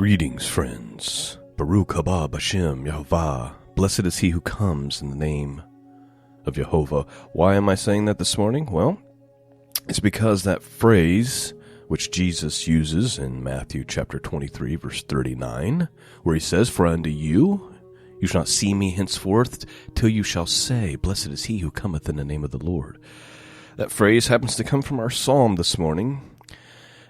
Greetings, friends. Baruch haba Bashem Yehovah. Blessed is he who comes in the name of Jehovah. Why am I saying that this morning? Well, it's because that phrase which Jesus uses in Matthew chapter 23, verse 39, where he says, "For unto you shall not see me henceforth, till you shall say, Blessed is he who cometh in the name of the Lord." That phrase happens to come from our psalm this morning,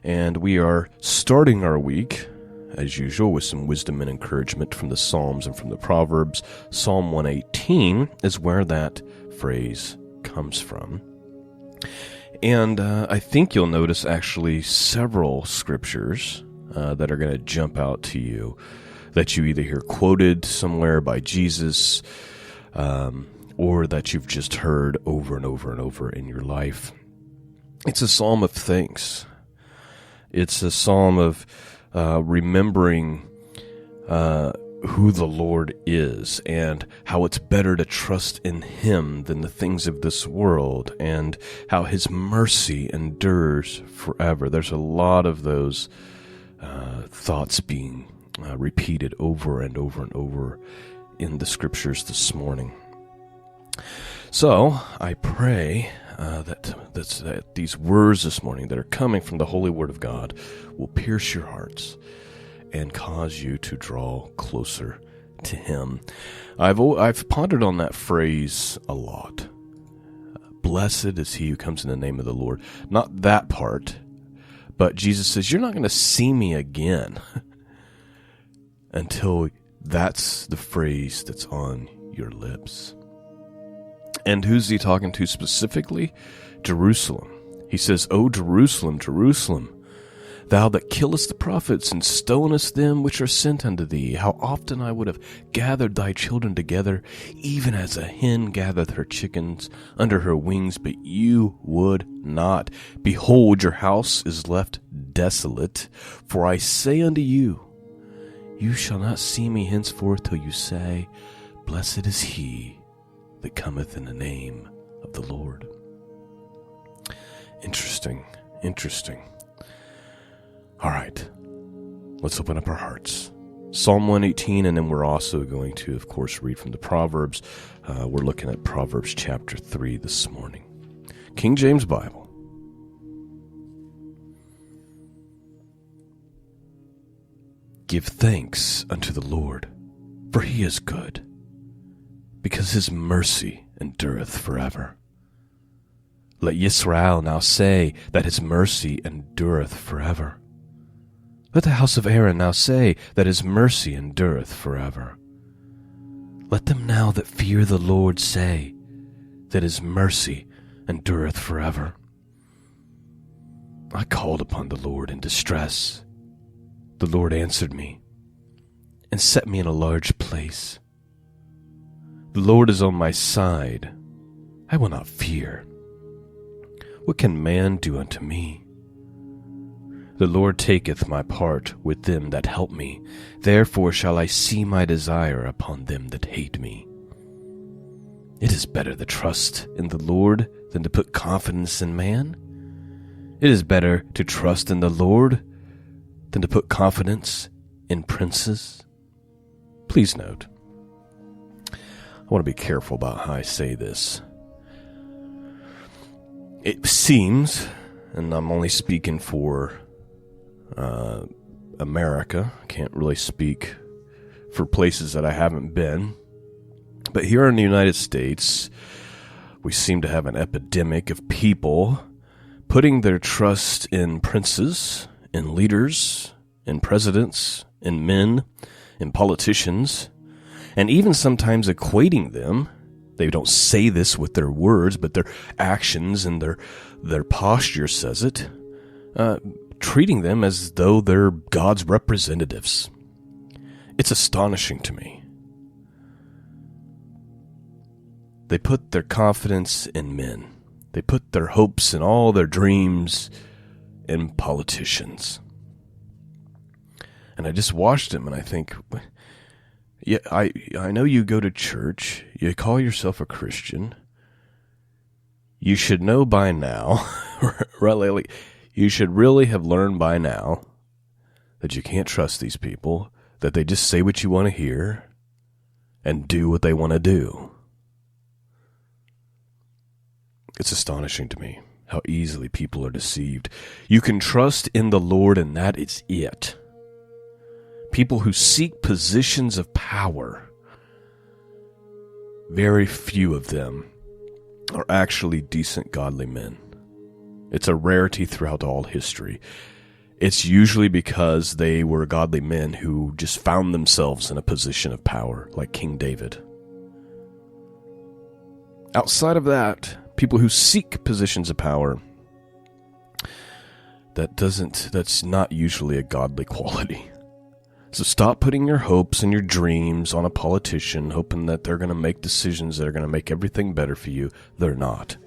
and we are starting our week, as usual, with some wisdom and encouragement from the Psalms and from the Proverbs. Psalm 118 is where that phrase comes from. And I think you'll notice actually several scriptures that are going to jump out to you that you either hear quoted somewhere by Jesus or that you've just heard over and over and over in your life. It's a psalm of thanks. It's a psalm of remembering who the Lord is and how it's better to trust in Him than the things of this world, and how His mercy endures forever. There's a lot of those thoughts being repeated over and over and over in the scriptures this morning. So I pray that these words this morning that are coming from the Holy Word of God will pierce your hearts and cause you to draw closer to Him. I've pondered on that phrase a lot. Blessed is he who comes in the name of the Lord. Not that part, but Jesus says, you're not going to see me again until that's the phrase that's on your lips. And who's he talking to specifically? Jerusalem. He says, O Jerusalem, Jerusalem, thou that killest the prophets and stonest them which are sent unto thee, how often I would have gathered thy children together, even as a hen gathereth her chickens under her wings, but you would not. Behold, your house is left desolate. For I say unto you, you shall not see me henceforth till you say, Blessed is he that cometh in the name of the Lord. Interesting. All right, let's open up our hearts. Psalm 118, and then we're also going to, of course, read from the Proverbs. We're looking at Proverbs chapter 3 this morning. King James Bible. Give thanks unto the Lord, for he is good, because his mercy endureth forever. Let Yisrael now say that his mercy endureth forever. Let the house of Aaron now say that his mercy endureth forever. Let them now that fear the Lord say that his mercy endureth forever. I called upon the Lord in distress. The Lord answered me and set me in a large place. The Lord is on my side. I will not fear. What can man do unto me? The Lord taketh my part with them that help me. Therefore shall I see my desire upon them that hate me. It is better to trust in the Lord than to put confidence in man. It is better to trust in the Lord than to put confidence in princes. Please note, I want to be careful about how I say this. It seems, and I'm only speaking for America, I can't really speak for places that I haven't been, but here in the United States, we seem to have an epidemic of people putting their trust in princes, in leaders, in presidents, in men, in politicians, and even sometimes equating them. They don't say this with their words, but their actions and their posture says it, treating them as though they're God's representatives. It's astonishing to me. They put their confidence in men. They put their hopes and all their dreams in politicians. And I just watched them and I think, yeah, I know you go to church, you call yourself a Christian. You should know by now, you should really have learned by now that you can't trust these people, that they just say what you want to hear and do what they want to do. It's astonishing to me how easily people are deceived. You can trust in the Lord, and that is it. People who seek positions of power, very few of them are actually decent, godly men. It's a rarity throughout all history. It's usually because they were godly men who just found themselves in a position of power, like King David. Outside of that, people who seek positions of power, that's not usually a godly quality. So stop putting your hopes and your dreams on a politician, hoping that they're going to make decisions that are going to make everything better for you. They're not.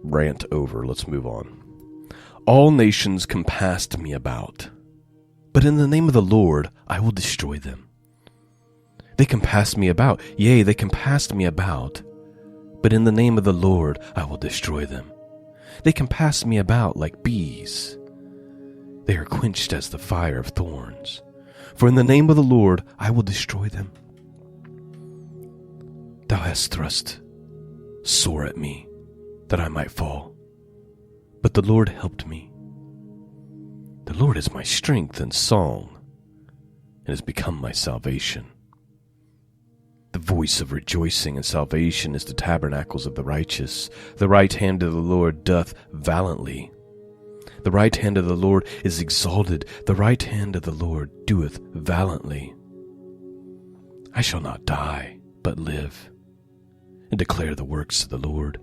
Rant over. Let's move on. All nations compassed me about, but in the name of the Lord I will destroy them. They compassed me about, yea, they compassed me about, but in the name of the Lord I will destroy them. They compassed me about like bees. They are quenched as the fire of thorns. For in the name of the Lord I will destroy them. Thou hast thrust sore at me, that I might fall. But the Lord helped me. The Lord is my strength and song, and has become my salvation. The voice of rejoicing and salvation is the tabernacles of the righteous. The right hand of the Lord doth valiantly. The right hand of the Lord is exalted. The right hand of the Lord doeth valiantly. I shall not die, but live, and declare the works of the Lord.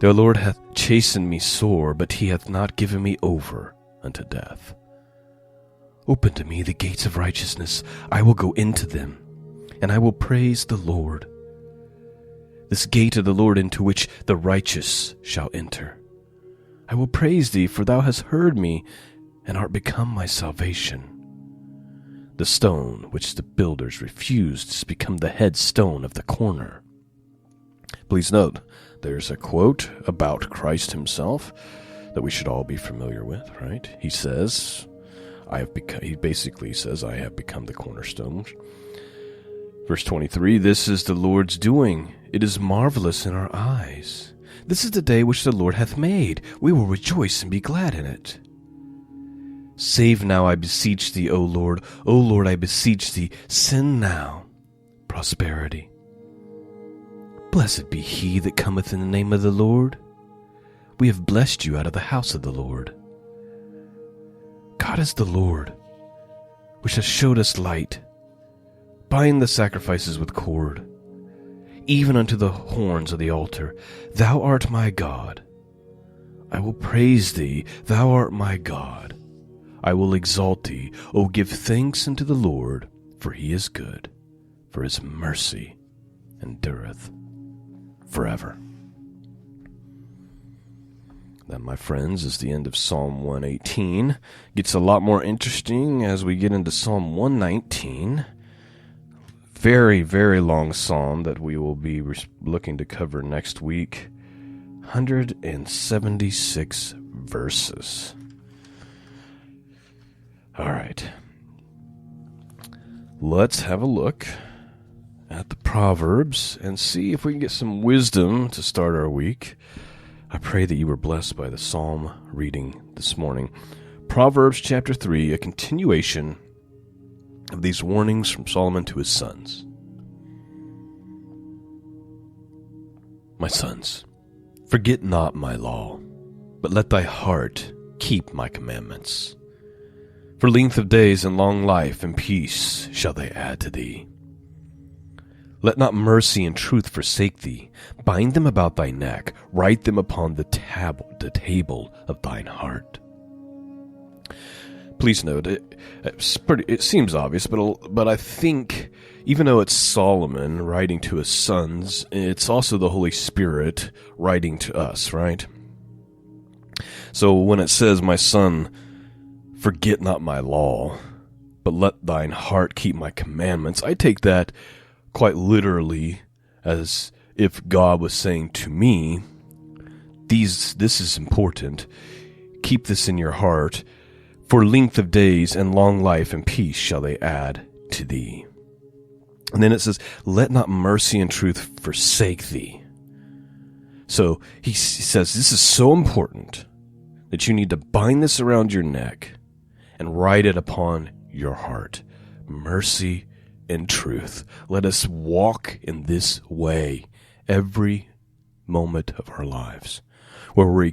The Lord hath chastened me sore, but he hath not given me over unto death. Open to me the gates of righteousness. I will go into them, and I will praise the Lord. This gate of the Lord into which the righteous shall enter. I will praise thee, for thou hast heard me, and art become my salvation. The stone which the builders refused has become the headstone of the corner. Please note, there's a quote about Christ himself that we should all be familiar with, right? He says, he basically says, I have become the cornerstone. Verse 23, this is the Lord's doing. It is marvelous in our eyes. This is the day which the Lord hath made. We will rejoice and be glad in it. Save now, I beseech thee, O Lord. O Lord, I beseech thee, send now prosperity. Blessed be he that cometh in the name of the Lord. We have blessed you out of the house of the Lord. God is the Lord, which has showed us light. Bind the sacrifices with cord, even unto the horns of the altar. Thou art my God. I will praise thee. Thou art my God. I will exalt thee. O give thanks unto the Lord, for he is good, for his mercy endureth forever. That, my friends, is the end of Psalm 118. Gets a lot more interesting as we get into Psalm 119. Very, very long psalm that we will be looking to cover next week. 176 verses. All right. Let's have a look at the Proverbs and see if we can get some wisdom to start our week. I pray that you were blessed by the psalm reading this morning. Proverbs chapter 3, a continuation of these warnings from Solomon to his sons. My sons, forget not my law, but let thy heart keep my commandments. For length of days and long life and peace shall they add to thee. Let not mercy and truth forsake thee. Bind them about thy neck. Write them upon the table of thine heart. Please note, it seems obvious, but I think, even though it's Solomon writing to his sons, it's also the Holy Spirit writing to us, right? So when it says, my son, forget not my law, but let thine heart keep my commandments, I take that quite literally as if God was saying to me, this is important. keep this in your heart, for length of days and long life and peace shall they add to thee. And then it says, let not mercy and truth forsake thee. So he says this is so important that you need to bind this around your neck and write it upon your heart. Mercy and truth. Let us walk in this way every moment of our lives, where we're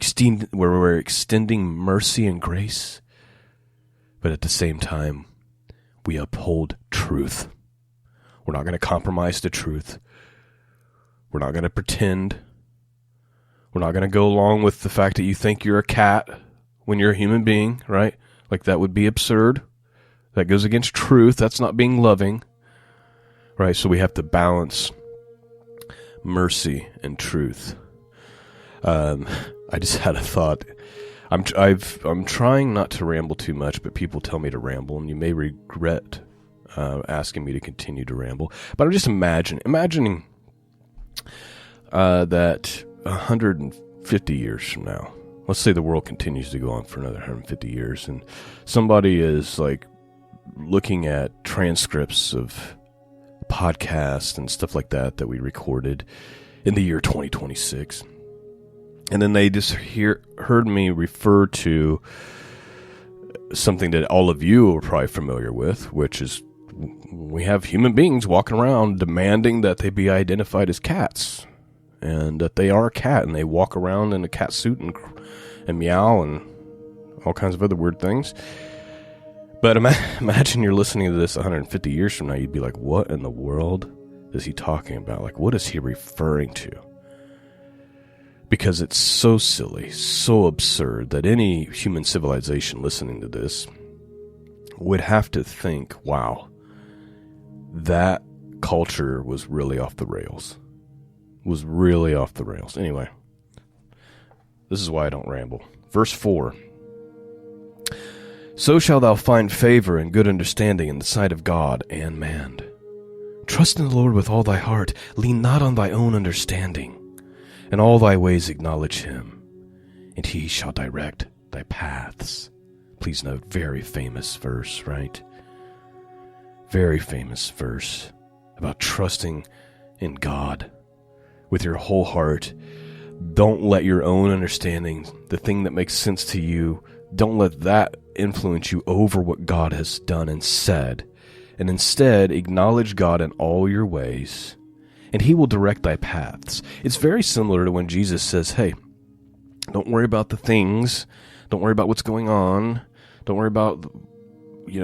extending mercy and grace, but at the same time, we uphold truth. We're not going to compromise the truth. We're not going to pretend. We're not going to go along with the fact that you think you're a cat when you're a human being, right? Like, that would be absurd. That goes against truth. That's not being loving, right? So we have to balance mercy and truth. I just had a thought. I'm trying not to ramble too much, but people tell me to ramble, and you may regret asking me to continue to ramble. But I'm just imagining that 150 years from now, let's say the world continues to go on for another 150 years, and somebody is like looking at transcripts of podcasts and stuff like that we recorded in the year 2026. And then they just heard me refer to something that all of you are probably familiar with, which is we have human beings walking around demanding that they be identified as cats, and that they are a cat, and they walk around in a cat suit and meow and all kinds of other weird things. But imagine you're listening to this 150 years from now, you'd be like, what in the world is he talking about? Like, what is he referring to? Because it's so silly, so absurd, that any human civilization listening to this would have to think, wow, that culture was really off the rails. Anyway, this is why I don't ramble. Verse 4. So shalt thou find favor and good understanding in the sight of God and man. Trust in the Lord with all thy heart. Lean not on thy own understanding. In all thy ways acknowledge him, and he shall direct thy paths. Please note, very famous verse, right? Very famous verse about trusting in God with your whole heart. Don't let your own understanding, the thing that makes sense to you, don't let that influence you over what God has done and said. And instead, acknowledge God in all your ways, and he will direct thy paths. It's very similar to when Jesus says, hey, don't worry about the things. Don't worry about what's going on. Don't worry about,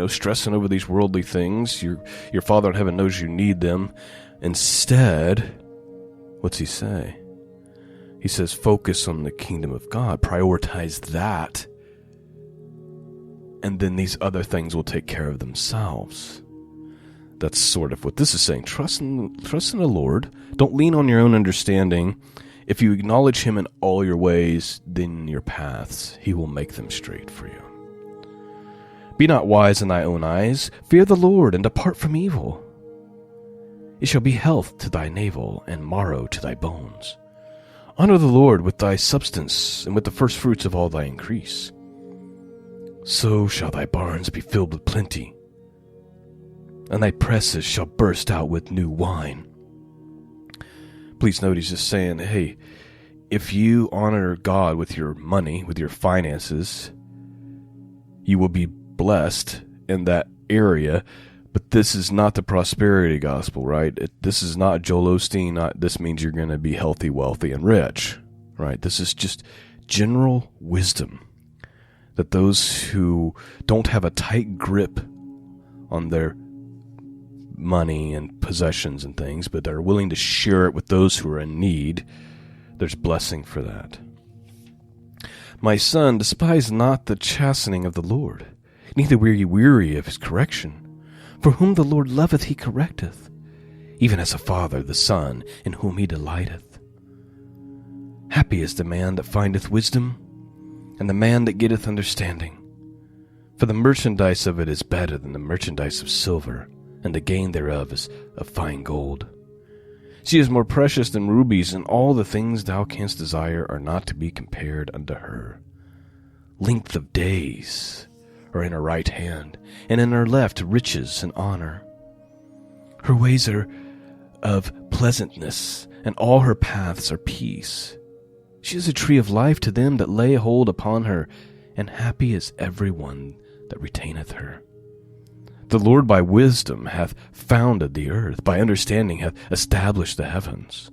stressing over these worldly things. Your Father in heaven knows you need them. Instead, what's he say? He says, focus on the kingdom of God. Prioritize that. And then these other things will take care of themselves. That's sort of what this is saying. Trust in the Lord. Don't lean on your own understanding. If you acknowledge him in all your ways, then your paths, he will make them straight for you. Be not wise in thy own eyes. Fear the Lord and depart from evil. It shall be health to thy navel and marrow to thy bones. Honor the Lord with thy substance and with the first fruits of all thy increase. So shall thy barns be filled with plenty, and thy presses shall burst out with new wine. Please note, he's just saying, hey, if you honor God with your money, with your finances, you will be blessed in that area. But this is not the prosperity gospel, right? This is not Joel Osteen. This means you're going to be healthy, wealthy, and rich, right? This is just general wisdom that those who don't have a tight grip on their money and possessions and things, but are willing to share it with those who are in need, there's blessing for that. My son, despise not the chastening of the Lord, neither were ye weary of his correction. For whom the Lord loveth he correcteth, even as a father the son in whom he delighteth. Happy is the man that findeth wisdom, and the man that getteth understanding. For the merchandise of it is better than the merchandise of silver, and the gain thereof is of fine gold. She is more precious than rubies, and all the things thou canst desire are not to be compared unto her. length of days are in her right hand, and in her left riches and honor. Her ways are of pleasantness, and all her paths are peace. She is a tree of life to them that lay hold upon her, and happy is every one that retaineth her. The Lord by wisdom hath founded the earth, by understanding hath established the heavens.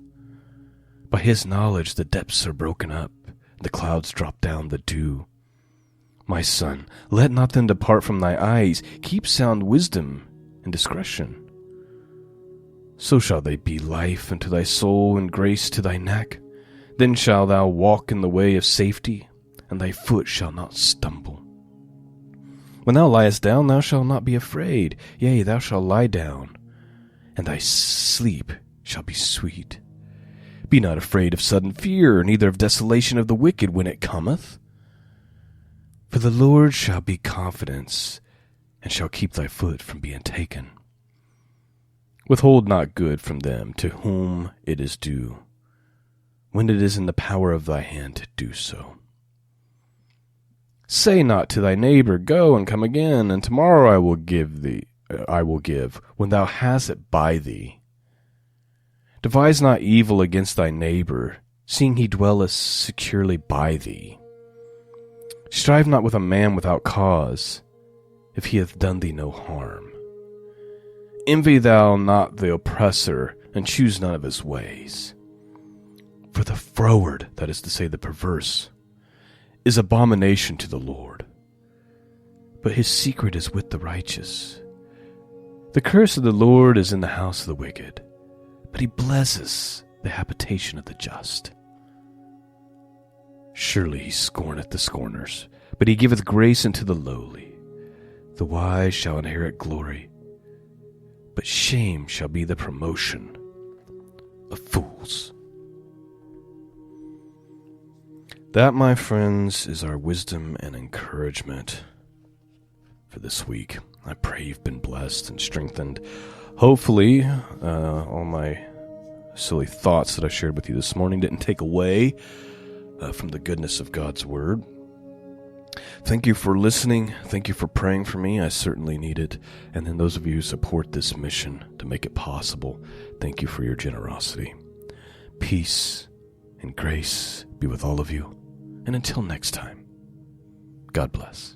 By his knowledge the depths are broken up, the clouds drop down the dew. My son, let not them depart from thy eyes. Keep sound wisdom and discretion. So shall they be life unto thy soul, and grace to thy neck. Then shalt thou walk in the way of safety, and thy foot shall not stumble. When thou liest down, thou shalt not be afraid. Yea, thou shalt lie down, and thy sleep shall be sweet. Be not afraid of sudden fear, neither of desolation of the wicked when it cometh. For the Lord shall be confidence, and shall keep thy foot from being taken. Withhold not good from them to whom it is due, when it is in the power of thy hand to do so. Say not to thy neighbor, Go and come again, and tomorrow I will give, when thou hast it by thee. Devise not evil against thy neighbor, seeing he dwelleth securely by thee. Strive not with a man without cause, if he hath done thee no harm. Envy thou not the oppressor, and choose none of his ways. For the froward, that is to say the perverse, is abomination to the Lord, but his secret is with the righteous. The curse of the Lord is in the house of the wicked, but he blesses the habitation of the just. Surely he scorneth the scorners, but he giveth grace unto the lowly. The wise shall inherit glory, but shame shall be the promotion of fools. That, my friends, is our wisdom and encouragement for this week. I pray you've been blessed and strengthened. Hopefully, all my silly thoughts that I shared with you this morning didn't take away from the goodness of God's Word. Thank you for listening. Thank you for praying for me. I certainly need it. And then those of you who support this mission to make it possible, thank you for your generosity. Peace and grace be with all of you. And until next time, God bless.